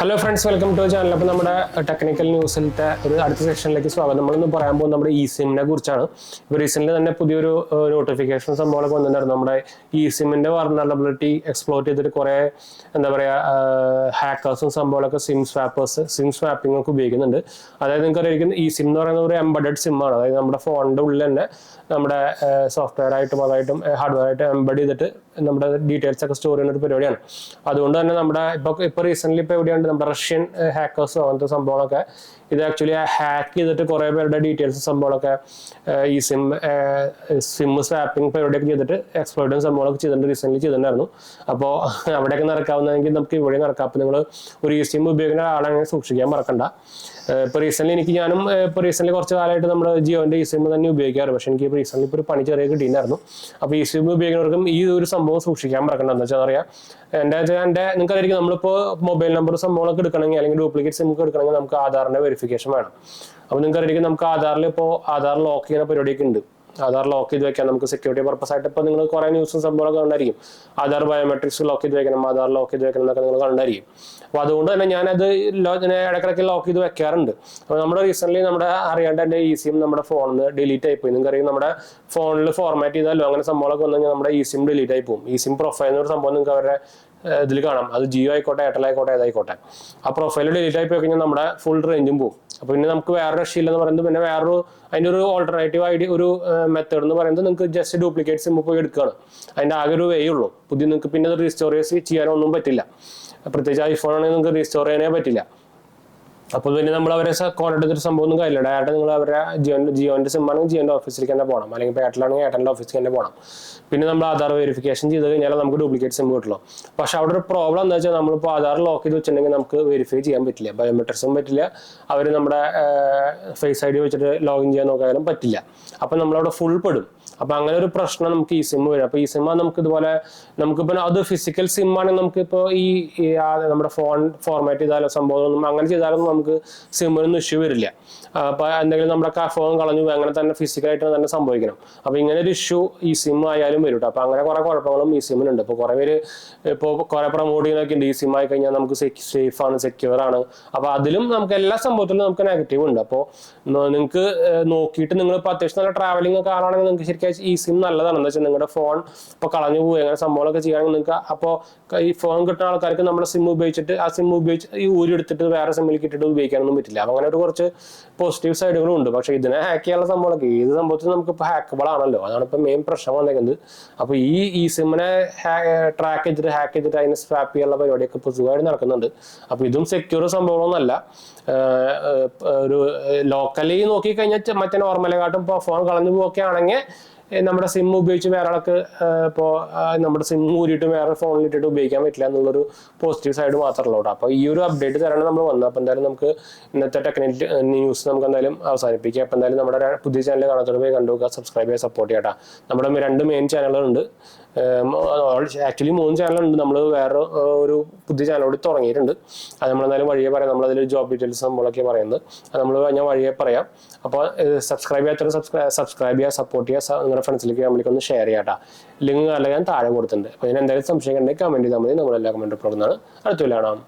Hello friends, welcome to channel. അപ്പോൾ നമ്മുടെ technical ന്യൂസിലത്തെ ഒരു അടുത്ത സെക്ഷനിലേക്ക് സ്വാഗതം. നമ്മളിന്ന് പറയാൻ പോകുന്നത് നമ്മുടെ സിമ്മിനെ കുറിച്ചാണ്. ഇപ്പോൾ റീസെൻ്റ് തന്നെ പുതിയൊരു നോട്ടിഫിക്കേഷൻ സംഭവങ്ങളൊക്കെ വന്നിട്ടുണ്ടായിരുന്നു. നമ്മുടെ സിമ്മിൻ്റെ വൾനറബിലിറ്റി എക്സ്പ്ലോർട്ട് ചെയ്തിട്ട് കുറേ എന്താ പറയുക ഹാക്കേഴ്സും സംഭവങ്ങളൊക്കെ സിം സ്വാപ്പിംഗ് ഒക്കെ ഉപയോഗിക്കുന്നുണ്ട്. അതായത് നിങ്ങൾക്ക് അറിയാം, സിം എന്ന് പറയുന്നത് ഒരു എംബഡഡ് സിമ്മാണ്. അതായത് നമ്മുടെ ഫോണിൻ്റെ ഉള്ളിൽ തന്നെ നമ്മുടെ സോഫ്റ്റ്വെയർ ആയിട്ടും അതായിട്ടും ഹാർഡ്വെയർ ആയിട്ട് എംബഡ് ചെയ്തിട്ട് നമ്മുടെ ഡീറ്റെയിൽസ് ഒക്കെ സ്റ്റോർ ചെയ്യുന്ന ഒരു പരിപാടിയാണ്. അതുകൊണ്ട് തന്നെ നമ്മുടെ ഇപ്പോൾ റീസെൻ്റ്ലി ഇപ്പോൾ എവിടെയാണ് നമ്മുടെ റഷ്യൻ ഹാക്കേഴ്സും അങ്ങനത്തെ സംഭവങ്ങളൊക്കെ ഇത് ആക്ച്വലി ഹാക്ക് ചെയ്തിട്ട് കുറേ പേരുടെ ഡീറ്റെയിൽസ് സംഭവങ്ങളൊക്കെ ഈ സിം സ്വാപ്പിംഗ് പരിപാടിയൊക്കെ ചെയ്തിട്ട് എക്സ്പ്ലോയിറ്റ് ചെയ്യുന്ന സംഭവങ്ങളൊക്കെ ചെയ്തിട്ട് റീസെൻ്റ്ലി ചെയ്തിട്ടുണ്ടായിരുന്നു. അപ്പോൾ അവിടെയൊക്കെ നടക്കാവുന്നതെങ്കിൽ നമുക്ക് ഇവിടെ നടക്കാം. അപ്പോൾ നിങ്ങൾ ഒരു സിം ഉപയോഗിക്കുന്ന ആളങ്ങനെ സൂക്ഷിക്കാൻ മറക്കണ്ട. ഇപ്പോൾ റീസെൻ്റ്ലി ഞാനും കുറച്ച് കാലമായിട്ട് നമ്മുടെ ജിയോൻ്റെ സിം തന്നെ ഉപയോഗിക്കാറ്. പക്ഷേ എനിക്ക് റീസെൻ്റ്ലി ഇപ്പോൾ ഒരു പണി ചെറിയ കിട്ടിയിട്ടുണ്ടായിരുന്നു. അപ്പോൾ സിം ഉപയോഗിക്കുന്നവർക്കും ഈ ഒരു സംഭവം സൂക്ഷിക്കാൻ മറക്കണ്ട. എന്താ വെച്ചാൽ അറിയാം, നിങ്ങൾക്ക് അറിയാം, നമ്മളിപ്പോൾ മൊബൈൽ നമ്പർ സംഭവങ്ങളൊക്കെ എടുക്കണമെങ്കിൽ അല്ലെങ്കിൽ ഡ്യൂപ്ലിക്കേറ്റ് സിം ഒക്കെ എടുക്കണമെങ്കിൽ നമുക്ക് ആധാറിൻ്റെ വെരിഫിക്കേഷൻ വേണം. അപ്പോൾ നിങ്ങൾക്ക് അറിയാം, നമുക്ക് ആധാർ ലോക്ക് ചെയ്യുന്ന പരിപാടിയൊക്കെ ഉണ്ട്. ആധാർ ലോക്ക് ചെയ്ത് വെക്കാം നമുക്ക് സെക്യൂരിറ്റി പർപ്പസ് ആയിട്ട്. ഇപ്പോൾ നിങ്ങൾ കുറേ ന്യൂസും സംഭവങ്ങളൊക്കെ കണ്ടായിരിക്കും. ആധാർ ബയോമെട്രിക്സ് ലോക്ക് ചെയ്ത് വെക്കണം, ആധാർ ലോക്ക് ചെയ്ത് വെക്കണം എന്നൊക്കെ നിങ്ങൾ കണ്ടായിരിക്കും. അപ്പോൾ അതുകൊണ്ട് തന്നെ ഞാനത് ഇടയ്ക്കിടയ്ക്ക് ലോക്ക് ചെയ്ത് വെക്കാറുണ്ട്. അപ്പോൾ നമ്മുടെ റീസെൻ്റ്ലി നമ്മുടെ അറിയാണ്ട് എൻ്റെ സിം നമ്മുടെ ഫോണിൽ നിന്ന് ഡിലീറ്റ് ആയിപ്പോയി. നിങ്ങൾക്കറിയാം, നമ്മുടെ ഫോണിൽ ഫോർമാറ്റ് ചെയ്താലോ അങ്ങനെ സംഭവങ്ങളൊക്കെ വന്നു കഴിഞ്ഞാൽ നമ്മുടെ സിം ഡിലീറ്റ് ആയി പോകും. സിം പ്രൊഫൈൽ എന്നൊരു സംഭവം നിങ്ങൾക്ക് അവരുടെ ഇതിൽ കാണാം. അത് ജിയോ ആയിക്കോട്ടെ, എയർടെൽ ആയിക്കോട്ടെ, ഏതായിക്കോട്ടെ. ആ പ്രൊഫൈൽ ഡിലീറ്റ് ആയി പോയി കഴിഞ്ഞാൽ നമ്മുടെ ഫുൾ റേഞ്ചും പോകും. അപ്പോൾ പിന്നെ നമുക്ക് വേറെ രക്ഷയില്ലെന്ന് പറയുന്നത് പിന്നെ അതിൻ്റെ ഒരു ഓൾട്ടർനേറ്റീവ് ആയിട്ട് ഒരു മെത്തേഡ് എന്ന് പറയുന്നത് നിങ്ങൾക്ക് ജസ്റ്റ് ഡ്യൂപ്ലിക്കേറ്റ് സിം പോയി എടുക്കുകയാണ്. അതിൻ്റെ ആകെ ഒരു വേ ഉള്ളൂ. നിങ്ങൾക്ക് പിന്നെ അത് റീസ്റ്റോർ ചെയ്യാനൊന്നും പറ്റില്ല. പ്രത്യേകിച്ച് ഐഫോൺ ആണെങ്കിൽ നിങ്ങൾക്ക് റീസ്റ്റോർ ചെയ്യാനേ പറ്റില്ല. അപ്പോൾ പിന്നെ നമ്മൾ അവരെ കോൺടാക്ട് ചെയ്തിട്ട് സംഭവം ഒന്നും കാര്യമില്ല. ഡയറക്റ്റ് നിങ്ങൾ അവരെ ജിയോൻ്റെ സിം ആണെങ്കിൽ ജിയോൻ്റെ ഓഫീസിലേക്ക് തന്നെ പോകണം, അല്ലെങ്കിൽ ഇപ്പോൾ എയർടെലാണെങ്കിൽ എയർടെലിൻ്റെ ഓഫീസിലേക്ക് തന്നെ പോകണം. പിന്നെ നമ്മൾ ആധാർ വെരിഫിക്കേഷൻ ചെയ്ത് കഴിഞ്ഞാൽ നമുക്ക് ഡ്യൂപ്ലിക്കേറ്റ് സിം കിട്ടുള്ളൂ. പക്ഷേ അവിടെ ഒരു പ്രോബ്ലം എന്താ വെച്ചാൽ, നമ്മളിപ്പോൾ ആധാർ ലോക്ക് ചെയ്ത് വെച്ചിട്ടുണ്ടെങ്കിൽ നമുക്ക് വെരിഫൈ ചെയ്യാൻ പറ്റില്ല, ബയോമെട്രിക്സും പറ്റില്ല, അവർ നമ്മുടെ ഫേസ് ID വെച്ചിട്ട് ലോഗിൻ ചെയ്യാൻ നോക്കാനും പറ്റില്ല. അപ്പോൾ നമ്മളവിടെ ഫുൾ പെടും. അപ്പോൾ അങ്ങനെ ഒരു പ്രശ്നം നമുക്ക് സിം വരും. അപ്പോൾ സിം നമുക്ക് ഇതുപോലെ നമുക്കിപ്പോൾ അത് ഫിസിക്കൽ സിം ആണെങ്കിൽ നമുക്കിപ്പോൾ നമ്മുടെ ഫോൺ ഫോർമാറ്റ് ചെയ്താലോ സംഭവമൊന്നും അങ്ങനെ ചെയ്താലൊന്നും നമുക്ക് സിമ്മിനൊന്നും ഇഷ്യൂ വരില്ല. അപ്പോൾ എന്തെങ്കിലും നമ്മുടെ ഫോൺ കളഞ്ഞു അങ്ങനെ തന്നെ ഫിസിക്കലായിട്ട് തന്നെ സംഭവിക്കണം. അപ്പോൾ ഇങ്ങനെ ഒരു ഇഷ്യൂ സിം ആയാലും വരും കേട്ടോ. അപ്പോൾ അങ്ങനെ കുറേ കുഴപ്പങ്ങളും സിമ്മിനുണ്ട്. ഇപ്പോൾ കുറേ പേര് കുറേ പ്രൊമോട്ട് ചെയ്യുന്നൊക്കെ ഉണ്ട്. സിം ആയി കഴിഞ്ഞാൽ നമുക്ക് സേഫ് ആണ്, സെക്യൂർ ആണ്. അപ്പോൾ അതിലും നമുക്ക് എല്ലാ സംഭവത്തിലും നമുക്ക് നെഗറ്റീവ് ഉണ്ട്. അപ്പോൾ നിങ്ങൾക്ക് നോക്കിയിട്ട് നിങ്ങളിപ്പോൾ അത്യാവശ്യം നല്ല ട്രാവലിംഗ് ഒക്കെ ആളാണെങ്കിൽ നിങ്ങൾക്ക് ശരിക്കും സിം നല്ലതാണ്. എന്താ വെച്ചാൽ നിങ്ങളുടെ ഫോൺ ഇപ്പോൾ കളഞ്ഞു പോയി അങ്ങനെ സംഭവങ്ങളൊക്കെ ചെയ്യുകയാണെങ്കിൽ നിങ്ങൾക്ക് അപ്പോൾ ഈ ഫോൺ കിട്ടുന്ന ആൾക്കാർക്ക് നമ്മുടെ സിം ഉപയോഗിച്ചിട്ട് ഊരി എടുത്തിട്ട് വേറെ സിമ്മിലേക്ക് ഇട്ടിട്ട് ഉപയോഗിക്കാനൊന്നും പറ്റില്ല. അപ്പോൾ അങ്ങനെ ഒരു കുറച്ച് പോസിറ്റീവ് സൈഡുകളും ഉണ്ട്. പക്ഷേ ഇതിനെ ഹാക്ക് ചെയ്യാനുള്ള സംഭവങ്ങളൊക്കെ ഏത് സംഭവത്തിൽ നമുക്കിപ്പോൾ ഹാക്കബിൾ ആണല്ലോ. അതാണ് ഇപ്പോൾ മെയിൻ പ്രശ്നം വന്നേക്കുന്നത്. അപ്പോൾ ഈ സിമ്മിനെ ഹാക്ക് ചെയ്തിട്ട് അതിനെ സ്വാപ്പ് ചെയ്യാനുള്ള പരിപാടിയൊക്കെ ഇപ്പോൾ സുഖമായിട്ട് നടക്കുന്നുണ്ട്. അപ്പോൾ ഇതും സെക്യൂർ സംഭവമൊന്നുമല്ല. ഒരു ലോക്കലി നോക്കിക്കഴിഞ്ഞാൽ മറ്റേ നോർമലെക്കാട്ടും ഇപ്പോൾ ഫോൺ കളഞ്ഞു പോവുകയൊക്കെ ആണെങ്കിൽ നമ്മുടെ സിം ഉപയോഗിച്ച് വേറെ ആൾക്ക് ഇപ്പോൾ നമ്മുടെ സിം ഊരിയിട്ട് വേറെ ഫോണിലിട്ടിട്ട് ഉപയോഗിക്കാൻ പറ്റില്ല എന്നുള്ളൊരു പോസിറ്റീവ് സൈഡ് മാത്രമല്ല കേട്ടോ. അപ്പോൾ ഈ ഒരു അപ്ഡേറ്റ് തരണം നമ്മൾ വന്നത്. അപ്പോൾ എന്തായാലും നമുക്ക് ഇന്നത്തെ ടെക്നിക്കൽ ന്യൂസ് നമുക്ക് എന്തായാലും അവസാനിപ്പിക്കാം. അപ്പോൾ എന്തായാലും നമ്മുടെ പുതിയ ചാനൽ കാണാത്തവർ പോയി കണ്ടുപോകുക, സബ്സ്ക്രൈബ് ചെയ്യാൻ സപ്പോർട്ട് ചെയ്യാം. നമ്മുടെ 2 മെയിൻ ചാനലുകളുണ്ട്. ആക്ച്വലി 3 ചാനലുണ്ട്. നമ്മൾ വേറെ ഒരു പുതിയ ചാനൽ കൂടി തുടങ്ങിയിട്ടുണ്ട്. അത് നമ്മളെന്തായാലും വഴിയെ പറയാം. നമ്മളതിൽ ജോബ് ഡീറ്റെയിൽസ് നമ്മളൊക്കെ പറയുന്നത് അത് ഞാൻ വഴിയെ പറയാം. അപ്പോൾ സബ്സ്ക്രൈബ് ചെയ്യാത്തവർ സബ്സ്ക്രൈബ് ചെയ്യുക, സപ്പോർട്ട് ചെയ്യുക, നിങ്ങളുടെ ഫ്രണ്ട്സിലേക്ക് നമ്മളിക്കൊന്ന് ഷെയർ ചെയ്യാം. ലിങ്ക് ഞാൻ താഴെ കൊടുത്തിട്ടുണ്ട്. അപ്പോൾ ഇതിന് എന്തായാലും സംശയം ഉണ്ടെങ്കിൽ കമൻറ്റ് ചെയ്താൽ മതി. നമ്മളെല്ലാ കമൻറ്റ് കൊടുക്കുന്നതാണ്. അടുത്ത കാണാം.